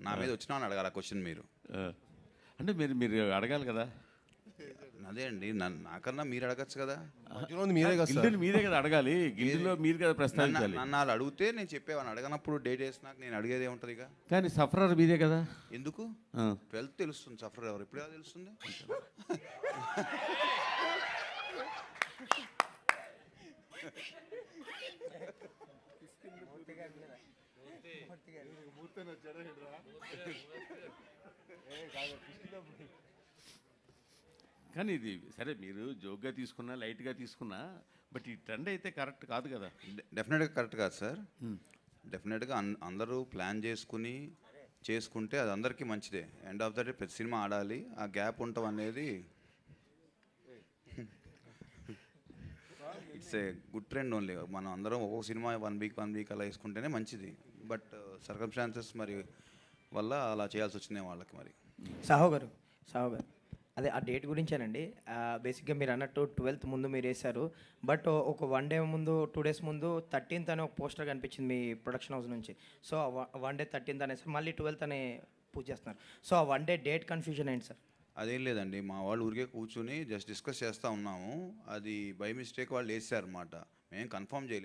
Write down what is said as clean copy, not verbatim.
నా మీద వచ్చినా అని అడగాలి ఆ క్వశ్చన్ మీరు. అంటే మీరు మీరు అడగాలి కదా. అదే అండి, నాకన్నా మీరు అడగచ్చు కదా. గిల్లుని మీరే కదా అడగాలి, గిల్లులో మీరు కదా ప్రస్తావించాలి. నన్ను వాళ్ళు అడిగితే నేను చెప్పేవాడిని, అడగనప్పుడు డేట్ వేసినాక నేను అడిగేది ఏముంటుంది ఇక. కానీ సఫరర్ మీదే కదా. ఎందుకు 12th తెలుస్తుంది సఫర్ ఎవరు, ఇప్పుడు తెలుస్తుంది. కానీ ఇది సరే, మీరు జోక్గా తీసుకున్నా లైట్గా తీసుకున్నా, బట్ ఈ ట్రెండ్ అయితే కరెక్ట్ కాదు కదా. డెఫినెట్గా కరెక్ట్ కాదు సార్. డెఫినెట్గా అందరూ ప్లాన్ చేసుకుంటే అది అందరికీ మంచిదే. ఎండ్ ఆఫ్ ద డే ప్రతి సినిమా ఆడాలి, ఆ గ్యాప్ ఉండటం అనేది it's a good trend only. మనం అందరం ఒక్కొక్క సినిమా 1 వీక్ అలా వేసుకుంటేనే మంచిది. బట్ సర్కమ్స్టాన్సెస్ మరి వల్ల అలా చేయాల్సి వచ్చింది వాళ్ళకి. మరి సాహో గారు అదే ఆ డేట్ గురించేనండి. బేసిక్గా మీరు అన్నట్టు 12th ముందు మీరు వేశారు, బట్ ఒక 1 డే ముందు 2 డేస్ ముందు 13th అనే ఒక పోస్టర్ కనిపించింది మీ ప్రొడక్షన్ హౌస్ నుంచి. సో 1 డే 13th అనేసి మళ్ళీ 12th అనే పూజ చేస్తున్నారు. సో ఆ 1 డే డేట్ కన్ఫ్యూజన్ ఏంటి సార్? అదేం లేదండి, మా వాళ్ళు ఊరికే కూర్చుని జస్ట్ డిస్కస్ చేస్తూ ఉన్నాము. అది బై మిస్టేక్ వాళ్ళు వేసారన్నమాట, మేము కన్ఫర్మ్ చేయలేదు.